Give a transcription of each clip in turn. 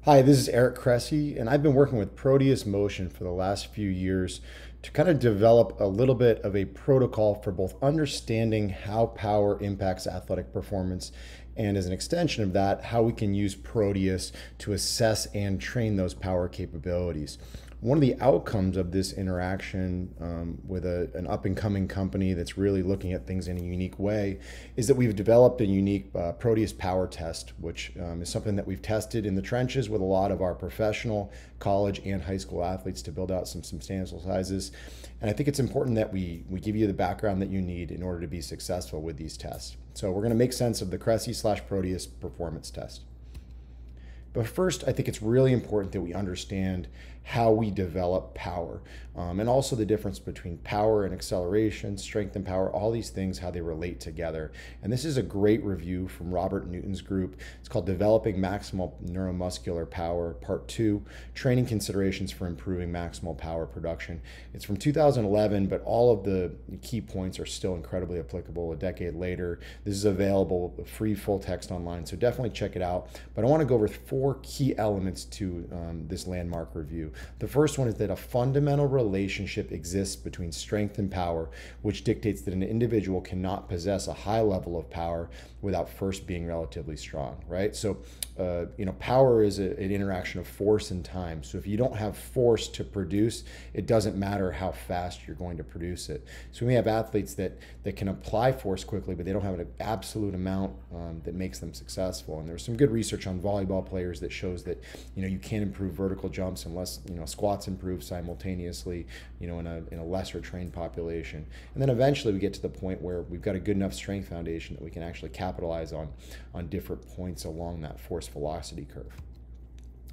Hi, this is Eric Cressy, and I've been working with Proteus Motion for the last few years to kind of develop a little bit of a protocol for both understanding how power impacts athletic performance and, as an extension of that, how we can use Proteus to assess and train those power capabilities. One of the outcomes of this interaction with an up and coming company that's really looking at things in a unique way is that we've developed a unique Proteus power test, which is something that we've tested in the trenches with a lot of our professional, college, and high school athletes to build out some substantial sizes. And I think it's important that we give you the background that you need in order to be successful with these tests. So we're going to make sense of the Cressy/Proteus performance test. But first, I think it's really important that we understand how we develop power, and also the difference between power and acceleration, strength and power, all these things, how they relate together. And this is a great review from Robert Newton's group. It's called Developing Maximal Neuromuscular Power, Part 2, Training Considerations for Improving Maximal Power Production. It's from 2011, but all of the key points are still incredibly applicable a decade later. This is available free full text online, so definitely check it out. But I want to go over four key elements to this landmark review. The first one is that a fundamental relationship exists between strength and power, which dictates that an individual cannot possess a high level of power without first being relatively strong, right? So, power is an interaction of force and time. So if you don't have force to produce, it doesn't matter how fast you're going to produce it. So we have athletes that can apply force quickly, but they don't have an absolute amount that makes them successful. And there's some good research on volleyball players that shows that, you can't improve vertical jumps unless, squats improve simultaneously, in a lesser trained population. And then eventually we get to the point where we've got a good enough strength foundation that we can actually capitalize on different points along that force velocity curve.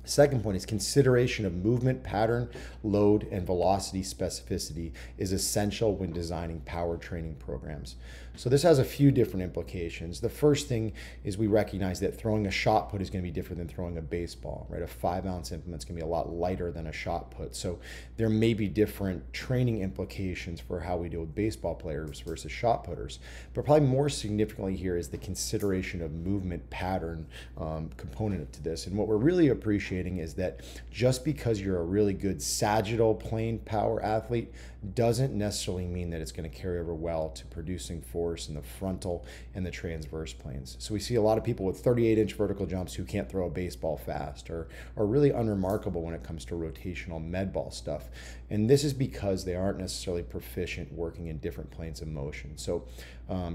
Second point is consideration of movement pattern, load, and velocity specificity is essential when designing power training programs. So this has a few different implications. The first thing is we recognize that throwing a shot put is going to be different than throwing a baseball, right? A 5-ounce implement is going to be a lot lighter than a shot put. So there may be different training implications for how we deal with baseball players versus shot putters. But probably more significantly here is the consideration of movement pattern component to this. And what we're really appreciating is that just because you're a really good sagittal plane power athlete doesn't necessarily mean that it's going to carry over well to producing force in the frontal and the transverse planes. So we see a lot of people with 38-inch vertical jumps who can't throw a baseball fast or are really unremarkable when it comes to rotational med ball stuff. And this is because they aren't necessarily proficient working in different planes of motion. So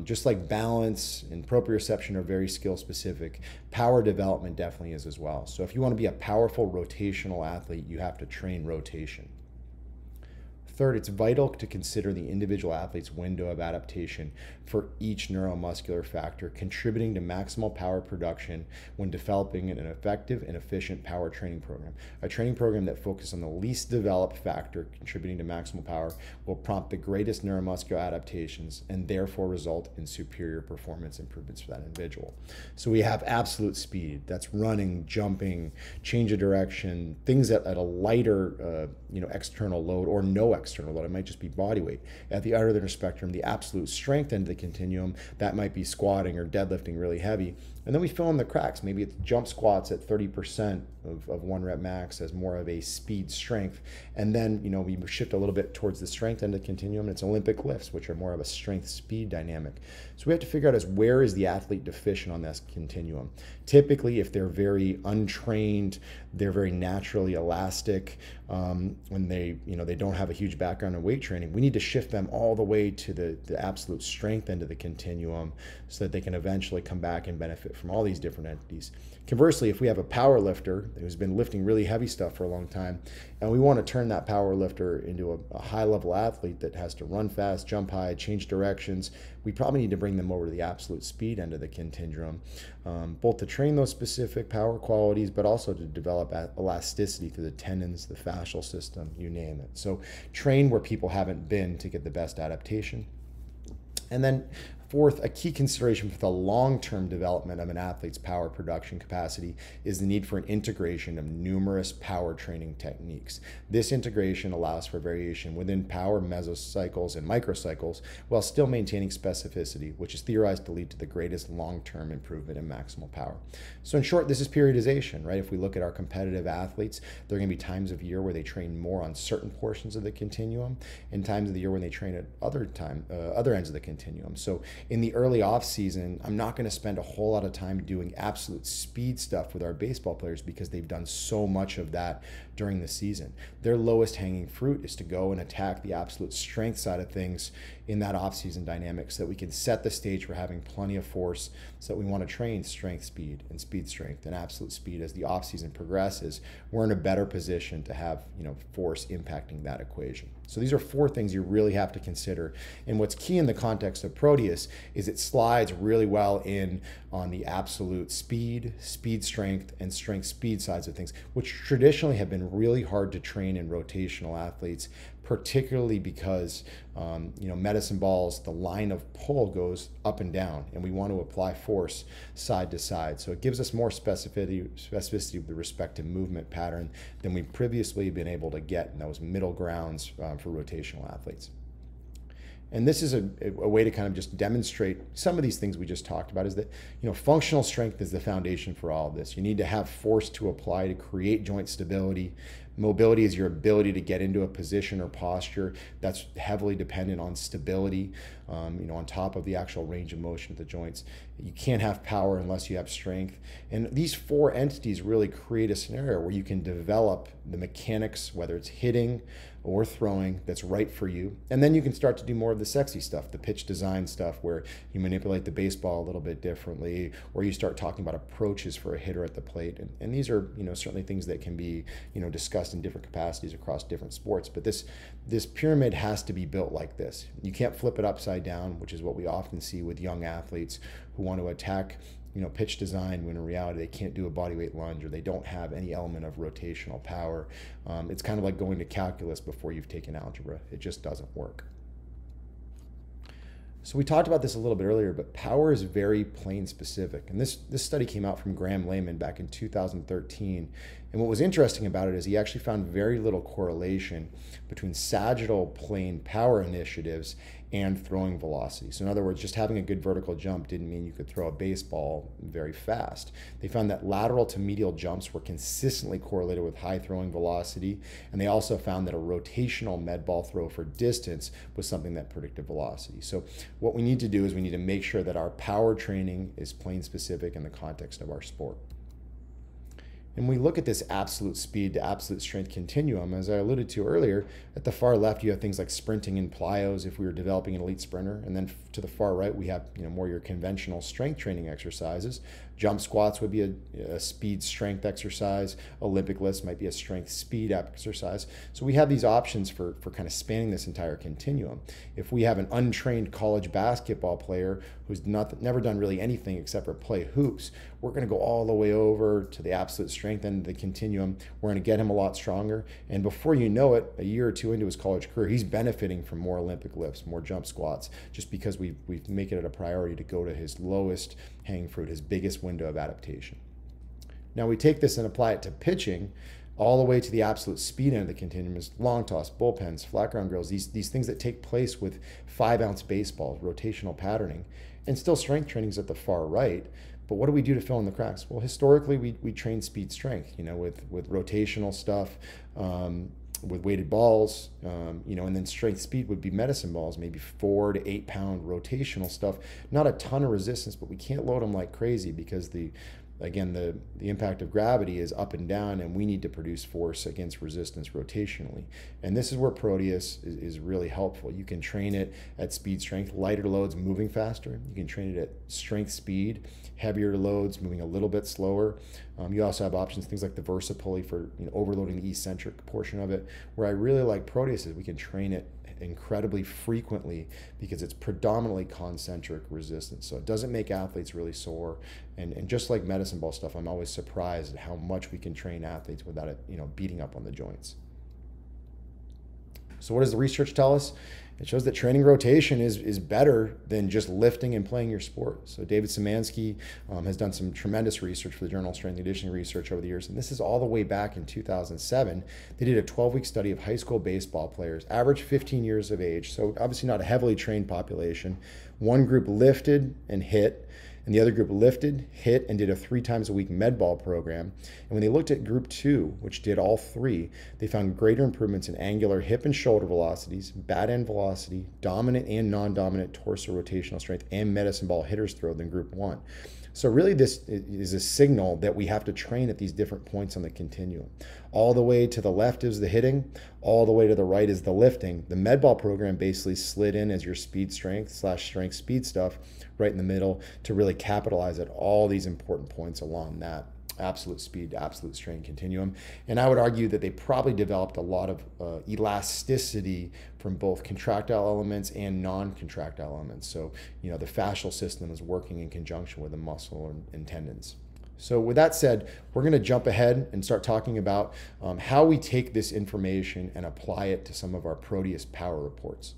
just like balance and proprioception are very skill specific, power development definitely is as well. So if you want to be a powerful rotational athlete, you have to train rotation. Third, it's vital to consider the individual athlete's window of adaptation for each neuromuscular factor contributing to maximal power production when developing an effective and efficient power training program. A training program that focuses on the least developed factor contributing to maximal power will prompt the greatest neuromuscular adaptations and therefore result in superior performance improvements for that individual. So we have absolute speed, that's running, jumping, change of direction, things at a lighter external load or no external load. It might just be body weight. At the other end of the spectrum, the absolute strength end of the continuum, that might be squatting or deadlifting really heavy. And then we fill in the cracks. Maybe it's jump squats at 30% of 1 rep max as more of a speed strength. And then, we shift a little bit towards the strength end of the continuum. And it's Olympic lifts, which are more of a strength speed dynamic. So we have to figure out where is the athlete deficient on this continuum. Typically, if they're very untrained, they're very naturally elastic, when they don't have a huge background in weight training, we need to shift them all the way to the absolute strength end of the continuum so that they can eventually come back and benefit from all these different entities. Conversely, if we have a power lifter who's been lifting really heavy stuff for a long time, and we want to turn that power lifter into a high-level athlete that has to run fast, jump high, change directions, we probably need to bring them over to the absolute speed end of the continuum, both to train those specific power qualities, but also to develop elasticity through the tendons, the fascial system, you name it. So train where people haven't been to get the best adaptation. And then Fourth, a key consideration for the long-term development of an athlete's power production capacity is the need for an integration of numerous power training techniques. This integration allows for variation within power mesocycles and microcycles while still maintaining specificity, which is theorized to lead to the greatest long-term improvement in maximal power. So in short, this is periodization, right? If we look at our competitive athletes, there are going to be times of year where they train more on certain portions of the continuum and times of the year when they train at other ends of the continuum. So in the early off season, I'm not going to spend a whole lot of time doing absolute speed stuff with our baseball players because they've done so much of that during the season. Their lowest hanging fruit is to go and attack the absolute strength side of things in that off-season dynamic so that we can set the stage for having plenty of force, so that we want to train strength speed and speed strength and absolute speed as the off-season progresses. We're in a better position to have force impacting that equation. So these are four things you really have to consider. And what's key in the context of Proteus is it slides really well in on the absolute speed, speed strength, and strength speed sides of things, which traditionally have been really hard to train in rotational athletes, particularly because medicine balls, the line of pull goes up and down, and we want to apply force side to side. So it gives us more specificity with respect to movement pattern than we've previously been able to get in those middle grounds for rotational athletes. And this is a way to kind of just demonstrate some of these things we just talked about, is that functional strength is the foundation for all of this. You need to have force to apply to create joint stability. Mobility is your ability to get into a position or posture that's heavily dependent on stability, on top of the actual range of motion of the joints. You can't have power unless you have strength. And these four entities really create a scenario where you can develop the mechanics, whether it's hitting or throwing, that's right for you. And then you can start to do more of the sexy stuff, the pitch design stuff, where you manipulate the baseball a little bit differently, or you start talking about approaches for a hitter at the plate. And these are certainly things that can be discussed in different capacities across different sports. But this pyramid has to be built like this. You can't flip it upside down, which is what we often see with young athletes who want to attack pitch design when in reality they can't do a bodyweight lunge, or they don't have any element of rotational power. It's kind of like going to calculus before you've taken algebra. It just doesn't work. So we talked about this a little bit earlier, but power is very plane specific. And this study came out from Graham Lehman back in 2013. And what was interesting about it is he actually found very little correlation between sagittal plane power initiatives and throwing velocity. So in other words, just having a good vertical jump didn't mean you could throw a baseball very fast. They found that lateral to medial jumps were consistently correlated with high throwing velocity, and they also found that a rotational med ball throw for distance was something that predicted velocity. So what we need to do is we need to make sure that our power training is plane specific in the context of our sport. And we look at this absolute speed to absolute strength continuum, as I alluded to earlier, at the far left you have things like sprinting and plyos if we were developing an elite sprinter, and then to the far right we have more your conventional strength training exercises. Jump squats would be a speed strength exercise. Olympic lifts might be a strength speed exercise. So we have these options for kind of spanning this entire continuum. If we have an untrained college basketball player who's never done really anything except for play hoops, we're going to go all the way over to the absolute strength end of the continuum. We're going to get him a lot stronger. And before you know it, a year or two into his college career, he's benefiting from more Olympic lifts, more jump squats, just because we make it a priority to go to his lowest hanging fruit, his biggest window of adaptation. Now we take this and apply it to pitching all the way to the absolute speed end of the continuum is long toss, bullpens, flat ground drills, these things that take place with 5-ounce baseballs, rotational patterning, and still strength training is at the far right. But what do we do to fill in the cracks? Well, historically, we train speed strength, with rotational stuff, with weighted balls, and then strength speed would be medicine balls, maybe 4 to 8 pound rotational stuff. Not a ton of resistance, but we can't load them like crazy because the impact of gravity is up and down, and we need to produce force against resistance rotationally. And this is where Proteus is really helpful. You can train it at speed strength, lighter loads moving faster. You can train it at strength speed, heavier loads moving a little bit slower. You also have options, things like the Versa pulley for overloading the eccentric portion of it. Where I really like Proteus is we can train it incredibly frequently because it's predominantly concentric resistance. So it doesn't make athletes really sore. And just like medicine ball stuff, I'm always surprised at how much we can train athletes without it, beating up on the joints. So what does the research tell us? It shows that training rotation is better than just lifting and playing your sport. So David Szymanski has done some tremendous research for the Journal of Strength and Conditioning Research over the years, and this is all the way back in 2007. They did a 12-week study of high school baseball players, average 15 years of age, so obviously not a heavily trained population. One group lifted and hit, and the other group lifted, hit, and did a 3 times a week med ball program. And when they looked at group 2, which did all 3, they found greater improvements in angular hip and shoulder velocities, bat end velocity, dominant and non-dominant torso rotational strength, and medicine ball hitter's throw than group 1. So really this is a signal that we have to train at these different points on the continuum. All the way to the left is the hitting, all the way to the right is the lifting. The med ball program basically slid in as your speed strength / strength speed stuff right in the middle to really capitalize at all these important points along that absolute speed to absolute strength continuum. And I would argue that they probably developed a lot of elasticity from both contractile elements and non-contractile elements. So, the fascial system is working in conjunction with the muscle and tendons. So with that said, we're going to jump ahead and start talking about how we take this information and apply it to some of our Proteus power reports.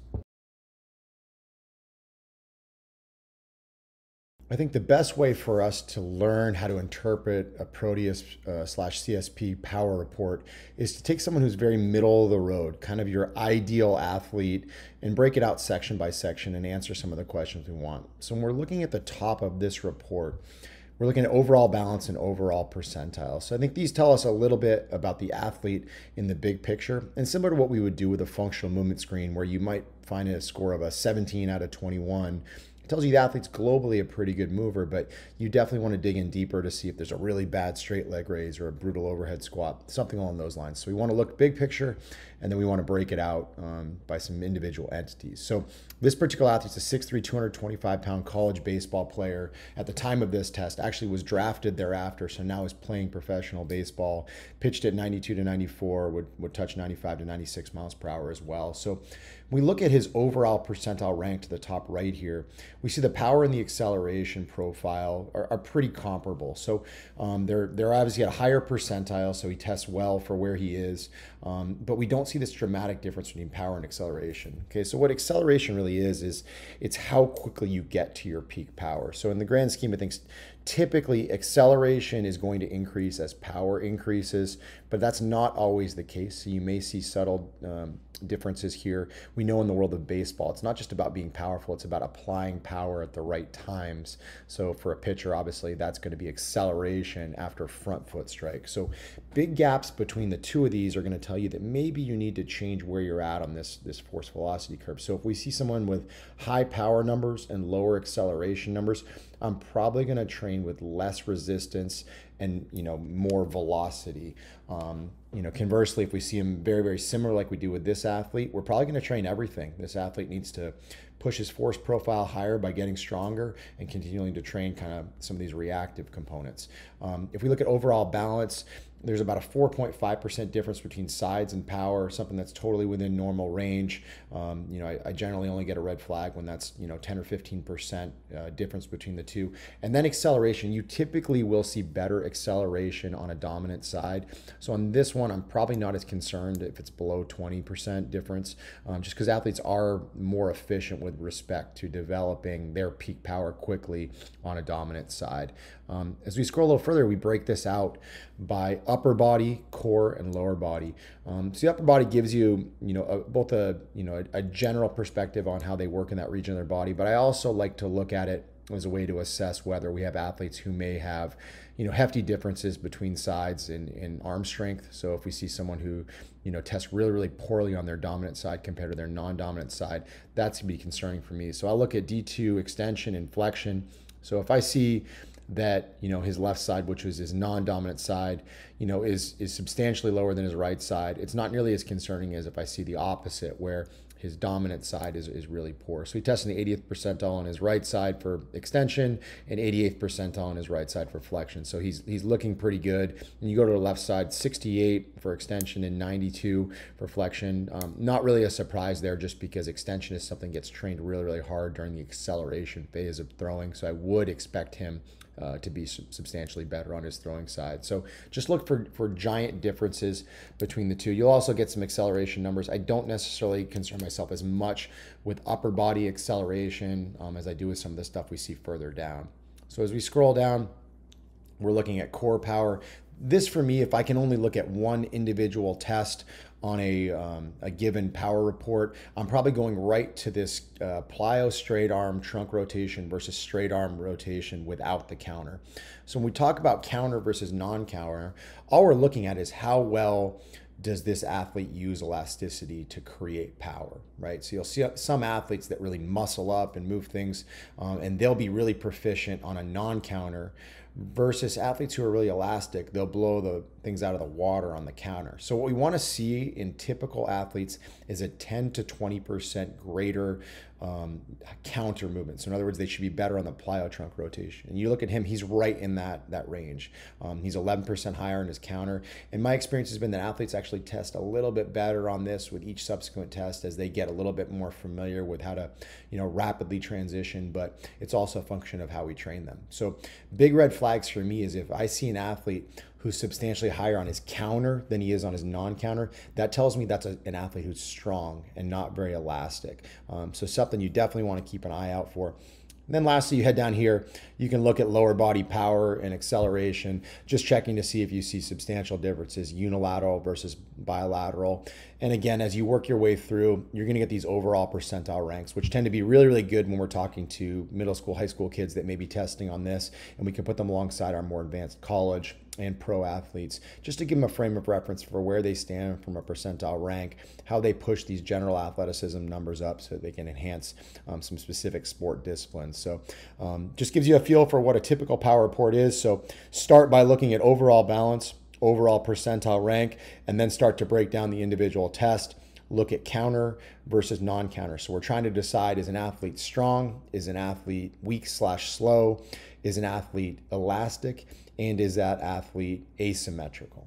I think the best way for us to learn how to interpret a Proteus / CSP power report is to take someone who's very middle of the road, kind of your ideal athlete, and break it out section by section and answer some of the questions we want. So when we're looking at the top of this report, we're looking at overall balance and overall percentile. So I think these tell us a little bit about the athlete in the big picture, and similar to what we would do with a functional movement screen, where you might find a score of a 17 out of 21. It tells you the athlete's globally a pretty good mover, but you definitely want to dig in deeper to see if there's a really bad straight leg raise or a brutal overhead squat, something along those lines. So we want to look big picture, and then we want to break it out by some individual entities. So this particular athlete's a 6'3", 225-pound college baseball player. At the time of this test, actually was drafted thereafter, so now is playing professional baseball. Pitched at 92 to 94, would touch 95 to 96 miles per hour as well. So we look at his overall percentile rank to the top right here. We see the power and the acceleration profile are pretty comparable. So they're obviously at a higher percentile, so he tests well for where he is. But we don't see this dramatic difference between power and acceleration. Okay, so what acceleration really is it's how quickly you get to your peak power. So in the grand scheme of things, typically acceleration is going to increase as power increases, but that's not always the case. So you may see subtle differences here. We know in the world of baseball, it's not just about being powerful, it's about applying power at the right times. So for a pitcher, obviously that's going to be acceleration after front foot strike. So big gaps between the two of these are going to tell you that maybe you need to change where you're at on this force velocity curve. So if we see someone with high power numbers and lower acceleration numbers, I'm probably going to train with less resistance and more velocity. Conversely, if we see him very, very similar like we do with this athlete, we're probably going to train everything. This athlete needs to push his force profile higher by getting stronger and continuing to train kind of some of these reactive components. If we look at overall balance, there's about a 4.5% difference between sides and power, something that's totally within normal range. I generally only get a red flag when that's 10 or 15% difference between the two. And then acceleration, you typically will see better acceleration on a dominant side. So on this one, I'm probably not as concerned if it's below 20% difference, just because athletes are more efficient with respect to developing their peak power quickly on a dominant side. As we scroll a little further, we break this out by upper body, core, and lower body. So the upper body gives you, both a general perspective on how they work in that region of their body, but I also like to look at it as a way to assess whether we have athletes who may have, hefty differences between sides in arm strength. So if we see someone who, tests really, really poorly on their dominant side compared to their non-dominant side, that's gonna be concerning for me. So I look at D2 extension and flexion. So if I see that his left side, which was his non-dominant side, is substantially lower than his right side, it's not nearly as concerning as if I see the opposite, where his dominant side is really poor. So he tested the 80th percentile on his right side for extension and 88th percentile on his right side for flexion. So he's looking pretty good. And you go to the left side, 68 for extension and 92 for flexion. Not really a surprise there, just because extension is something that gets trained really, really hard during the acceleration phase of throwing. So I would expect him to be substantially better on his throwing side. So just look for giant differences between the two. You'll also get some acceleration numbers. I don't necessarily concern myself as much with upper body acceleration as I do with some of the stuff we see further down. So as we scroll down, we're looking at core power. This for me, if I can only look at one individual test on a given power report, I'm probably going right to this plyo straight arm trunk rotation versus straight arm rotation without the counter. So when we talk about counter versus non-counter, all we're looking at is how well does this athlete use elasticity to create power, right? So you'll see some athletes that really muscle up and move things, and they'll be really proficient on a non-counter, versus athletes who are really elastic. They'll blow the things out of the water on the counter. So what we want to see in typical athletes is a 10 to 20% greater counter movement. So in other words, they should be better on the plyo trunk rotation. And you look at him, he's right in that range. He's 11% higher in his counter. And my experience has been that athletes actually test a little bit better on this with each subsequent test as they get a little bit more familiar with how to, rapidly transition, but it's also a function of how we train them. So big red flags for me is if I see an athlete who's substantially higher on his counter than he is on his non-counter, that tells me that's an athlete who's strong and not very elastic. So something you definitely want to keep an eye out for. And then lastly, you head down here, you can look at lower body power and acceleration, just checking to see if you see substantial differences, unilateral versus bilateral. And again, as you work your way through, you're going to get these overall percentile ranks, which tend to be really, really good when we're talking to middle school, high school kids that may be testing on this, and we can put them alongside our more advanced college and pro athletes, just to give them a frame of reference for where they stand from a percentile rank, how they push these general athleticism numbers up so they can enhance some specific sport disciplines. So just gives you a feel for what a typical power report is. So start by looking at overall balance, overall percentile rank, and then start to break down the individual test. Look at counter versus non-counter. So we're trying to decide, is an athlete strong? Is an athlete weak/slow? Is an athlete elastic? And is that athlete asymmetrical?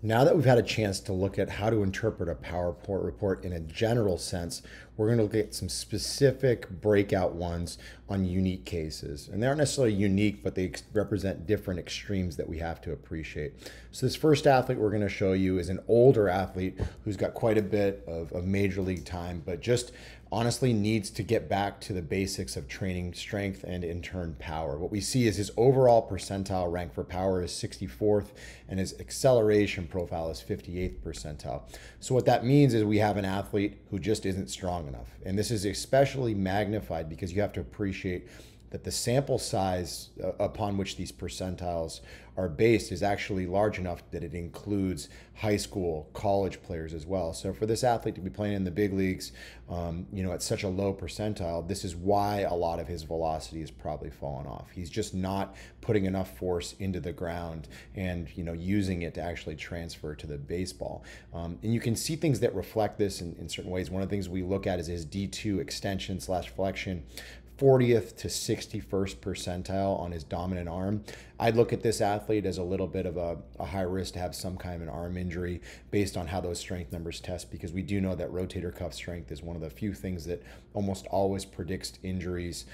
Now that we've had a chance to look at how to interpret a power report in a general sense, we're going to look at some specific breakout ones on unique cases. And they aren't necessarily unique, but they represent different extremes that we have to appreciate. So this first athlete we're going to show you is an older athlete who's got quite a bit of major league time, but just honestly needs to get back to the basics of training strength and in turn power. What we see is his overall percentile rank for power is 64th and his acceleration profile is 58th percentile. So what that means is we have an athlete who just isn't strong enough. And this is especially magnified because you have to appreciate that the sample size upon which these percentiles are based is actually large enough that it includes high school, college players as well. So for this athlete to be playing in the big leagues, at such a low percentile, this is why a lot of his velocity is probably fallen off. He's just not putting enough force into the ground and using it to actually transfer to the baseball. And you can see things that reflect this in certain ways. One of the things we look at is his D2 extension/flexion. 40th to 61st percentile on his dominant arm. I'd look at this athlete as a little bit of a high risk to have some kind of an arm injury based on how those strength numbers test, because we do know that rotator cuff strength is one of the few things that almost always predicts injuries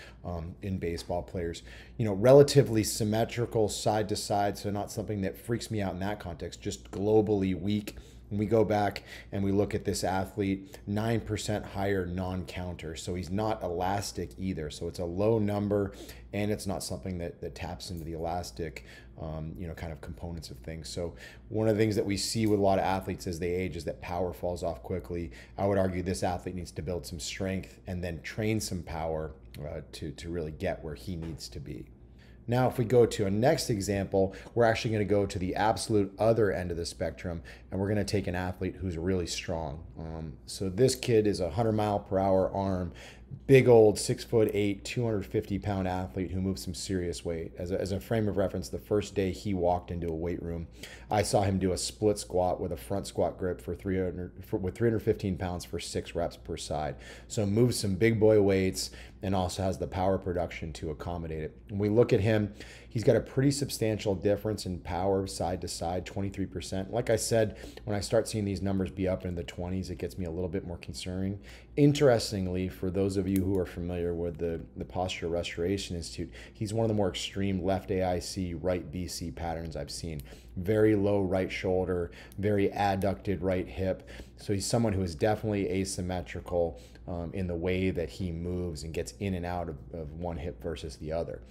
in baseball players. Relatively symmetrical side to side, so not something that freaks me out in that context, just globally weak. When we go back and we look at this athlete, 9% higher non-counter. So he's not elastic either. So it's a low number, and it's not something that taps into the elastic, kind of components of things. So one of the things that we see with a lot of athletes as they age is that power falls off quickly. I would argue this athlete needs to build some strength and then train some power to really get where he needs to be. Now, if we go to a next example, we're actually going to go to the absolute other end of the spectrum, and we're going to take an athlete who's really strong. So this kid is a 100-mile-per-hour arm, big old 6'8", 250-pound athlete who moves some serious weight. As a frame of reference, the first day he walked into a weight room, I saw him do a split squat with a front squat grip with 315 pounds for 6 reps per side. So moves some big boy weights and also has the power production to accommodate it. When we look at him, he's got a pretty substantial difference in power side to side, 23%. Like I said, when I start seeing these numbers be up in the 20s, it gets me a little bit more concerning. Interestingly, for those of of you who are familiar with the Posture Restoration Institute, he's one of the more extreme left AIC, right BC patterns I've seen. Very low right shoulder, very adducted right hip. So he's someone who is definitely asymmetrical in the way that he moves and gets in and out of one hip versus the other.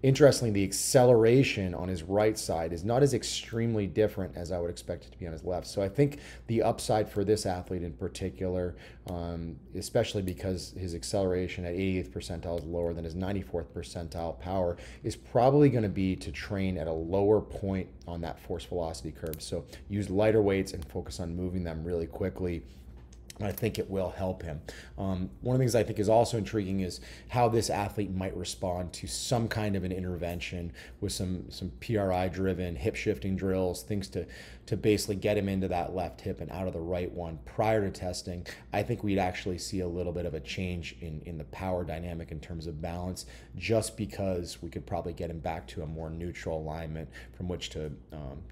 Interestingly, the acceleration on his right side is not as extremely different as I would expect it to be on his left. So I think the upside for this athlete in particular, especially because his acceleration at 88th percentile is lower than his 94th percentile power, is probably going to be to train at a lower point on that force velocity curve. So use lighter weights and focus on moving them really quickly. I think it will help him. One of the things I think is also intriguing is how this athlete might respond to some kind of an intervention with some PRI-driven hip shifting drills, things to basically get him into that left hip and out of the right one prior to testing. I think we'd actually see a little bit of a change in the power dynamic in terms of balance, just because we could probably get him back to a more neutral alignment from which to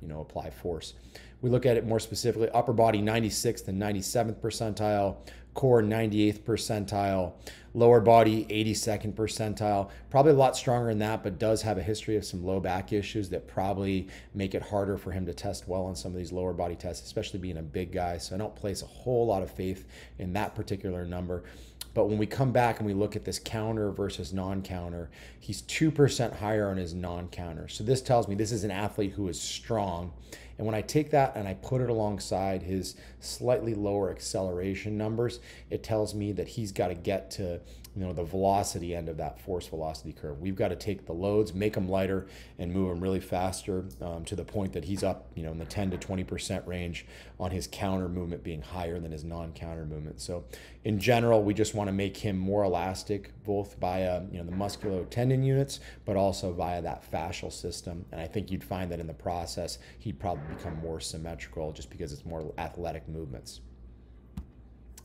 apply force. We look at it more specifically, upper body 96th and 97th percentile, core 98th percentile, lower body 82nd percentile. Probably a lot stronger than that, but does have a history of some low back issues that probably make it harder for him to test well on some of these lower body tests, especially being a big guy. So I don't place a whole lot of faith in that particular number. But when we come back and we look at this counter versus non-counter, he's 2% higher on his non-counter. So this tells me this is an athlete who is strong. And when I take that and I put it alongside his slightly lower acceleration numbers, it tells me that he's got to get to the velocity end of that force velocity curve. We've got to take the loads, make them lighter, and move them really faster to the point that he's up in the 10 to 20% range on his counter movement being higher than his non-counter movement. So in general, we just want to make him more elastic, both via the musculo-tendon units, but also via that fascial system. And I think you'd find that in the process, he'd probably become more symmetrical just because it's more athletic movements.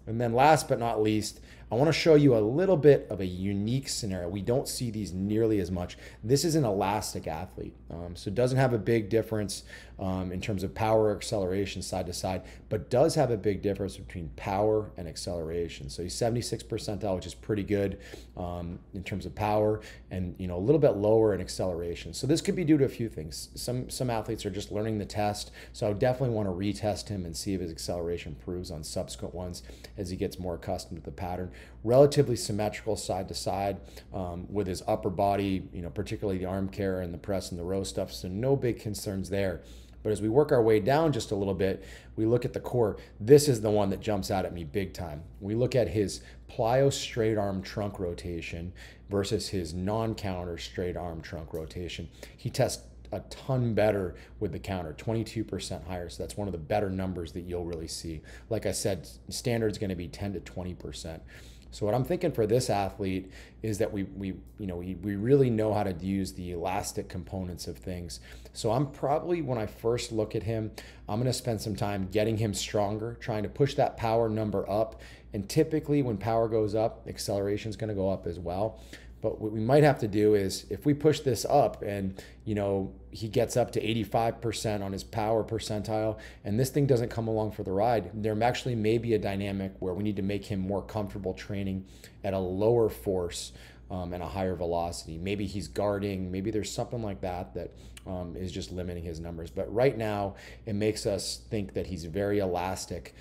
And then last but not least, I want to show you a little bit of a unique scenario. We don't see these nearly as much. This is an elastic athlete. So it doesn't have a big difference in terms of power or acceleration side to side, but does have a big difference between power and acceleration. So he's 76th percentile, which is pretty good in terms of power, and a little bit lower in acceleration. So this could be due to a few things. Some athletes are just learning the test, so I would definitely want to retest him and see if his acceleration improves on subsequent ones as he gets more accustomed to the pattern. Relatively symmetrical side to side with his upper body, particularly the arm care and the press and the row stuff, so no big concerns there. But as we work our way down just a little bit, we look at the core. This is the one that jumps out at me big time. We look at his plyo straight arm trunk rotation versus his non-counter straight arm trunk rotation. He tests a ton better with the counter, 22% higher. So that's one of the better numbers that you'll really see. Like I said, standard is going to be 10 to 20%. So what I'm thinking for this athlete is that we really know how to use the elastic components of things. So I'm probably, when I first look at him, I'm going to spend some time getting him stronger, trying to push that power number up. And typically when power goes up, acceleration is going to go up as well. But what we might have to do is, if we push this up and he gets up to 85% on his power percentile, and this thing doesn't come along for the ride, there actually may be a dynamic where we need to make him more comfortable training at a lower force and a higher velocity. Maybe he's guarding, maybe there's something like that that is just limiting his numbers. But right now, it makes us think that he's very elastic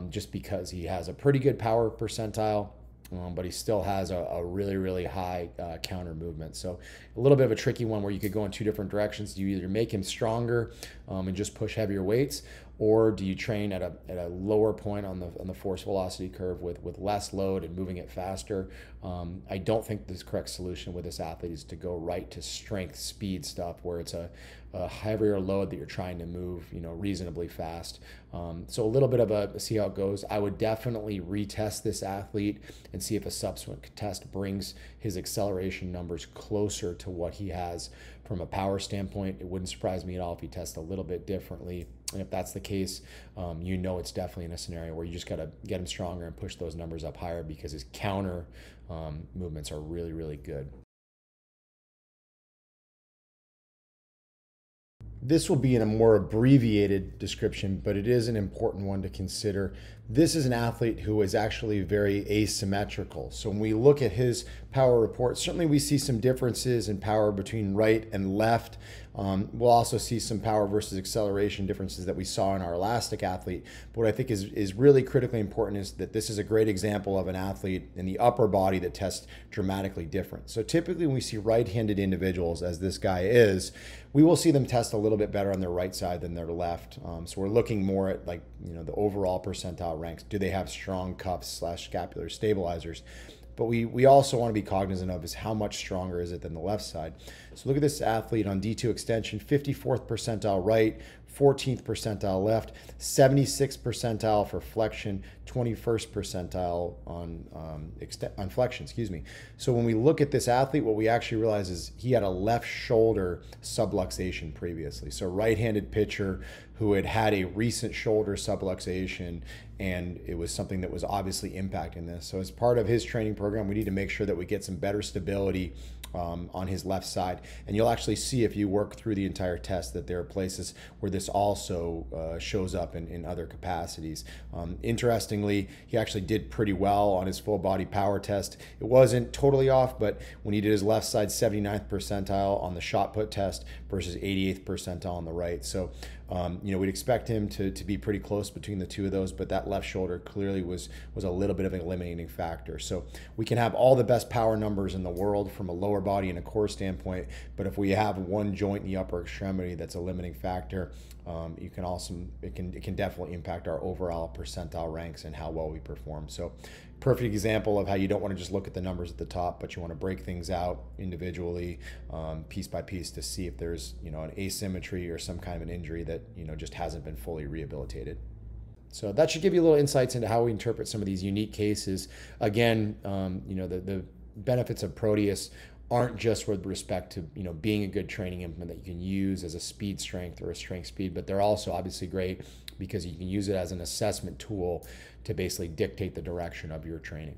just because he has a pretty good power percentile, but he still has a really, really high counter movement. So a little bit of a tricky one where you could go in two different directions. Do you either make him stronger and just push heavier weights, or do you train at a lower point on the force velocity curve with less load and moving it faster? I don't think the correct solution with this athlete is to go right to strength speed stuff where it's a heavier load that you're trying to move reasonably fast. So a little bit of a see how it goes. I would definitely retest this athlete and see if a subsequent test brings his acceleration numbers closer to what he has from a power standpoint. It wouldn't surprise me at all if he tests a little bit differently. And if that's the case, it's definitely in a scenario where you just got to get him stronger and push those numbers up higher because his counter movements are really, really good. This will be in a more abbreviated description, but it is an important one to consider. this is an athlete who is actually very asymmetrical. So when we look at his power report, certainly we see some differences in power between right and left. We'll also see some power versus acceleration differences that we saw in our elastic athlete. But what I think is really critically important is that this is a great example of an athlete in the upper body that tests dramatically different. So typically when we see right-handed individuals, as this guy is, we will see them test a little bit better on their right side than their left. So we're looking more at, like, the overall percentile ranks. Do they have strong cuffs / scapular stabilizers? But we also want to be cognizant of is how much stronger is it than the left side. So look at this athlete on D2 extension, 54th percentile right, 14th percentile left, 76th percentile for flexion, 21st percentile on flexion, excuse me. So when we look at this athlete, what we actually realize is he had a left shoulder subluxation previously. So right-handed pitcher who had a recent shoulder subluxation, and it was something that was obviously impacting this. So as part of his training program, we need to make sure that we get some better stability on his left side. And you'll actually see, if you work through the entire test, that there are places where this also shows up in other capacities. Interestingly, he actually did pretty well on his full body power test. It wasn't totally off, but when he did his left side, 79th percentile on the shot put test versus 88th percentile on the right. So we'd expect him to be pretty close between the two of those, but that left shoulder clearly was a little bit of an eliminating factor. So we can have all the best power numbers in the world from a lower body and a core standpoint, but if we have one joint in the upper extremity that's a limiting factor, it can definitely impact our overall percentile ranks and how well we perform. So perfect example of how you don't want to just look at the numbers at the top, but you want to break things out individually, piece by piece, to see if there's an asymmetry or some kind of an injury that just hasn't been fully rehabilitated. So that should give you a little insights into how we interpret some of these unique cases. Again, the benefits of Proteus aren't just with respect to being a good training implement that you can use as a speed strength or a strength speed, but they're also obviously great because you can use it as an assessment tool to basically dictate the direction of your training.